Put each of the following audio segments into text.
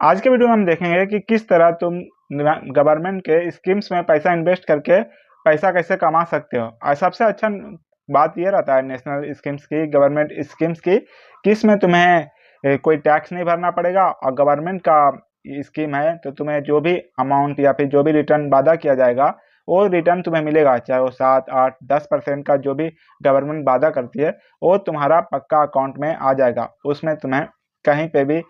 आज के वीडियो में हम देखेंगे कि किस तरह तुम गवर्नमेंट के स्कीम्स में पैसा इन्वेस्ट करके पैसा कैसे कमा सकते हो। और सबसे अच्छा बात ये रहता है नेशनल स्कीम्स की, गवर्नमेंट स्कीम्स की, कि इसमें तुम्हें कोई टैक्स नहीं भरना पड़ेगा। और गवर्नमेंट का स्कीम है तो तुम्हें जो भी अमाउंट या फिर जो भी रिटर्न वादा किया जाएगा वो रिटर्न तुम्हें मिलेगा, चाहे वो 7, 8, 10% का जो भी गवर्नमेंट वादा करती है वो तुम्हारा पक्का अकाउंट में आ जाएगा। उसमें तुम्हें कहीं पे भी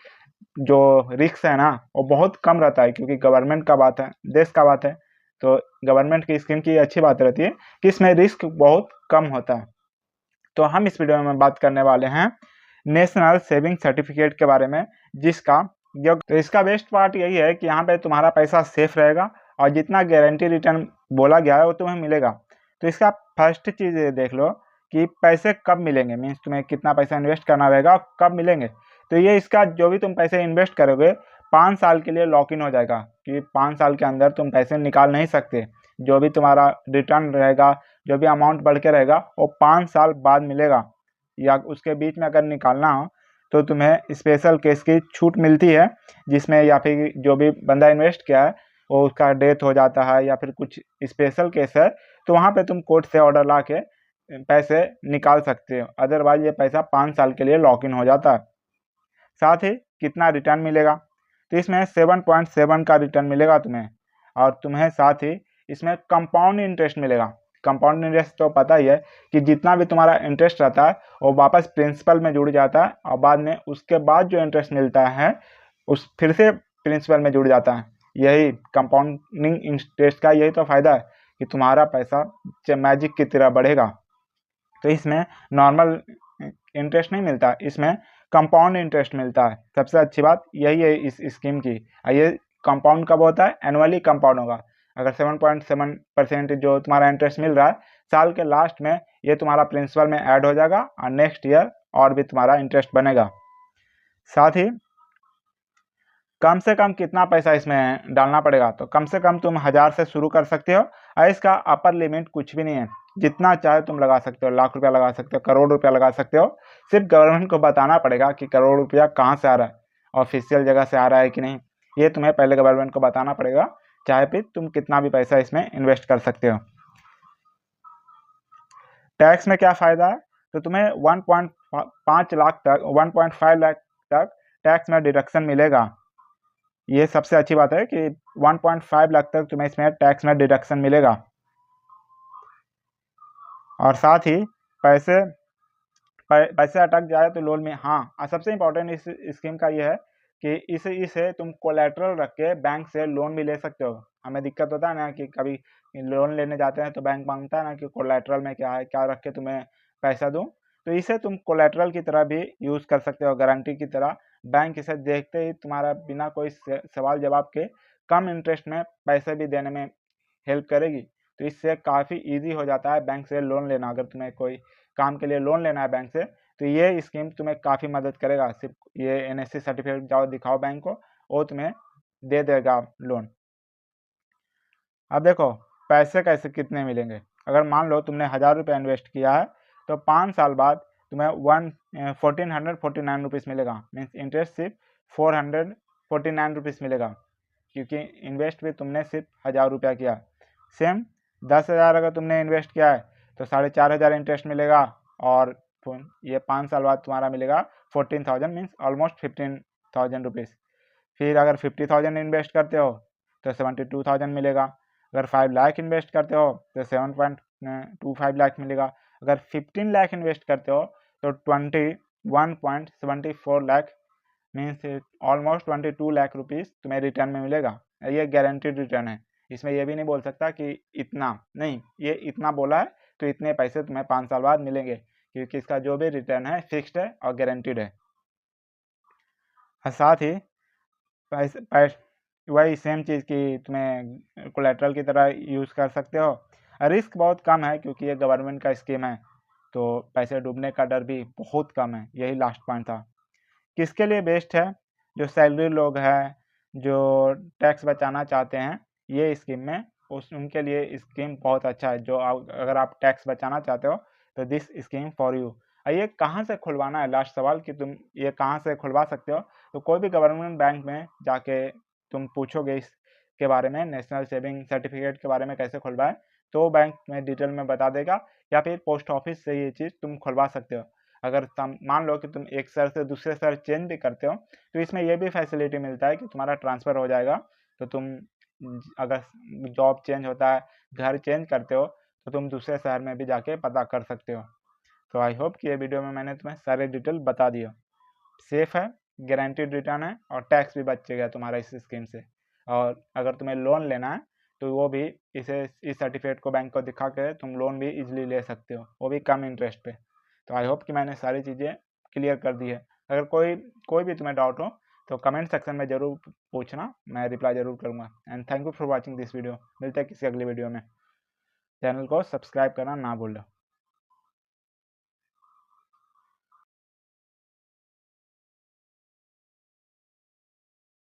जो रिस्क है ना वो बहुत कम रहता है, क्योंकि गवर्नमेंट का बात है, देश का बात है। तो गवर्नमेंट की स्कीम की अच्छी बात रहती है कि इसमें रिस्क बहुत कम होता है। तो हम इस वीडियो में बात करने वाले हैं नेशनल सेविंग सर्टिफिकेट के बारे में, जिसका जो तो इसका बेस्ट पार्ट यही है कि यहाँ पे तुम्हारा पैसा सेफ रहेगा और जितना गारंटी रिटर्न बोला गया है वो तुम्हें मिलेगा। तो इसका फर्स्ट चीज़ ये देख लो कि पैसे कब मिलेंगे, मीन्स तुम्हें कितना पैसा इन्वेस्ट करना रहेगा और कब मिलेंगे। तो ये इसका जो भी तुम पैसे इन्वेस्ट करोगे 5 साल के लिए लॉक इन हो जाएगा कि 5 साल के अंदर तुम पैसे निकाल नहीं सकते। जो भी तुम्हारा रिटर्न रहेगा, जो भी अमाउंट बढ़ के रहेगा वो 5 साल बाद मिलेगा, या उसके बीच में अगर निकालना हो तो तुम्हें स्पेशल केस की छूट मिलती है, जिसमें या फिर जो भी बंदा इन्वेस्ट किया है वो उसका डेथ हो जाता है या फिर कुछ स्पेशल केस है तो वहाँ पे तुम कोर्ट से ऑर्डर ला के पैसे निकाल सकते हो। अदरवाइज ये पैसा 5 साल के लिए लॉक इन हो जाता है। साथ ही कितना रिटर्न मिलेगा, तो इसमें 7.7 का रिटर्न मिलेगा तुम्हें। और तुम्हें साथ ही इसमें कंपाउंड इंटरेस्ट मिलेगा। कंपाउंड इंटरेस्ट तो पता ही है कि जितना भी तुम्हारा इंटरेस्ट रहता है वो वापस प्रिंसिपल में जुड़ जाता है और बाद में उसके बाद जो इंटरेस्ट मिलता है उस फिर से प्रिंसिपल में जुड़ जाता है। यही कंपाउंडिंग इंटरेस्ट का यही तो फ़ायदा है कि तुम्हारा पैसा मैजिक की तरह बढ़ेगा। तो इसमें नॉर्मल इंटरेस्ट नहीं मिलता, इसमें कंपाउंड इंटरेस्ट मिलता है। सबसे अच्छी बात यही है इस स्कीम की। ये कंपाउंड कब होता है? एनुअली कंपाउंड होगा। अगर 7.7% जो तुम्हारा इंटरेस्ट मिल रहा है साल के लास्ट में ये तुम्हारा प्रिंसिपल में ऐड हो जाएगा और नेक्स्ट ईयर और भी तुम्हारा इंटरेस्ट बनेगा। साथ ही कम से कम कितना पैसा इसमें डालना पड़ेगा, तो कम से कम तुम 1000 से शुरू कर सकते हो और इसका अपर लिमिट कुछ भी नहीं है। जितना चाहे तुम लगा सकते हो, लाख रुपया लगा सकते हो, करोड़ रुपया लगा सकते हो। सिर्फ गवर्नमेंट को बताना पड़ेगा कि करोड़ रुपया कहाँ से आ रहा है, ऑफिशियल जगह से आ रहा है कि नहीं, ये तुम्हें पहले गवर्नमेंट को बताना पड़ेगा। चाहे फिर तुम कितना भी पैसा इसमें इन्वेस्ट कर सकते हो। टैक्स में क्या फ़ायदा है, तो तुम्हें 1.5 लाख तक 1.5 लाख तक टैक्स में डिडक्शन मिलेगा। ये सबसे अच्छी बात है कि 1.5 लाख तक तुम्हें इसमें टैक्स में डिडक्शन मिलेगा। और साथ ही पैसे पैसे अटक जाए तो लोन में, हाँ, और सबसे इम्पोर्टेंट इस स्कीम का ये है कि इसे तुम कोलेट्रल रख के बैंक से लोन भी ले सकते हो। हमें दिक्कत होता है ना कि कभी लोन लेने जाते हैं तो बैंक मांगता है ना कि कोलेट्रल में क्या है, क्या रख के तुम्हें पैसा दूं। तो इसे तुम कोलेट्रल की तरह भी यूज़ कर सकते हो, गारंटी की तरह। बैंक इसे देखते ही तुम्हारा बिना कोई सवाल जवाब के कम इंटरेस्ट में पैसे भी देने में हेल्प करेगी। तो इससे काफ़ी ईजी हो जाता है बैंक से लोन लेना। अगर तुम्हें कोई काम के लिए लोन लेना है बैंक से तो ये स्कीम तुम्हें काफ़ी मदद करेगा। सिर्फ ये एनएससी सर्टिफिकेट जाओ दिखाओ बैंक को, वो तुम्हें दे देगा लोन। अब देखो पैसे कैसे कितने मिलेंगे। अगर मान लो तुमने 1000 रुपये इन्वेस्ट किया है तो 5 साल बाद तुम्हें 1449 रुपीज़ मिलेगा। मीन्स इंटरेस्ट सिर्फ 449 रुपीज़ मिलेगा, क्योंकि इन्वेस्ट भी तुमने सिर्फ 1000 रुपया किया। सेम 10,000 अगर तुमने इन्वेस्ट किया है तो 4500 इंटरेस्ट मिलेगा, और ये 5 साल बाद तुम्हारा मिलेगा 14,000, मीन्स ऑलमोस्ट 15,000 रुपीज़। फिर अगर 50,000 इन्वेस्ट करते हो तो 72,000 मिलेगा। अगर 5 लाख इन्वेस्ट करते हो तो 7.25 लाख मिलेगा। अगर 15 लाख इन्वेस्ट करते हो तो 21.74 lakh, means almost 22 lakh rupees तुम्हें रिटर्न में मिलेगा। ये गारंटीड रिटर्न है। इसमें ये भी नहीं बोल सकता कि इतना नहीं, ये इतना बोला है तो इतने पैसे तुम्हें 5 साल बाद मिलेंगे, क्योंकि इसका जो भी रिटर्न है फिक्स्ड है और गारंटीड है। और साथ ही वही सेम चीज़ की तुम्हें कोलेट्रल की तरह यूज़ कर सकते हो। रिस्क बहुत कम है क्योंकि ये गवर्नमेंट का स्कीम है, तो पैसे डूबने का डर भी बहुत कम है। यही लास्ट पॉइंट था। किसके लिए बेस्ट है? जो सैलरी लोग हैं, जो टैक्स बचाना चाहते हैं ये स्कीम में, उनके लिए स्कीम बहुत अच्छा है। जो अगर आप टैक्स बचाना चाहते हो तो दिस स्कीम फॉर यू। ये कहाँ से खुलवाना है, लास्ट सवाल कि तुम ये कहाँ से खुलवा सकते हो। तो कोई भी गवर्नमेंट बैंक में जाके तुम पूछोगे इसके बारे में, नेशनल सेविंग सर्टिफिकेट के बारे में कैसे खुलवाए, तो बैंक में डिटेल में बता देगा, या फिर पोस्ट ऑफिस से ये चीज़ तुम खुलवा सकते हो। अगर मान लो कि तुम एक शहर से दूसरे शहर चेंज भी करते हो, तो इसमें यह भी फैसिलिटी मिलता है कि तुम्हारा ट्रांसफ़र हो जाएगा। तो तुम अगर जॉब चेंज होता है, घर चेंज करते हो, तो तुम दूसरे शहर में भी जाके पता कर सकते हो। तो आई होप कि ये वीडियो में मैंने तुम्हें सारे डिटेल बता दिया। सेफ़ है, गारंटीड रिटर्न है, और टैक्स भी बचेगा तुम्हारा इस स्कीम से। और अगर तुम्हें लोन लेना है तो वो भी इस सर्टिफिकेट को बैंक को दिखा के तुम लोन भी इजीली ले सकते हो, वो भी कम इंटरेस्ट पे। तो आई होप कि मैंने सारी चीज़ें क्लियर कर दी है। अगर कोई भी तुम्हें डाउट हो तो कमेंट सेक्शन में ज़रूर पूछना, मैं रिप्लाई ज़रूर करूँगा। And thank you for watching this video. मिलते हैं किसी अगली वीडियो में। चैनल को सब्सक्राइब करना ना भूलो।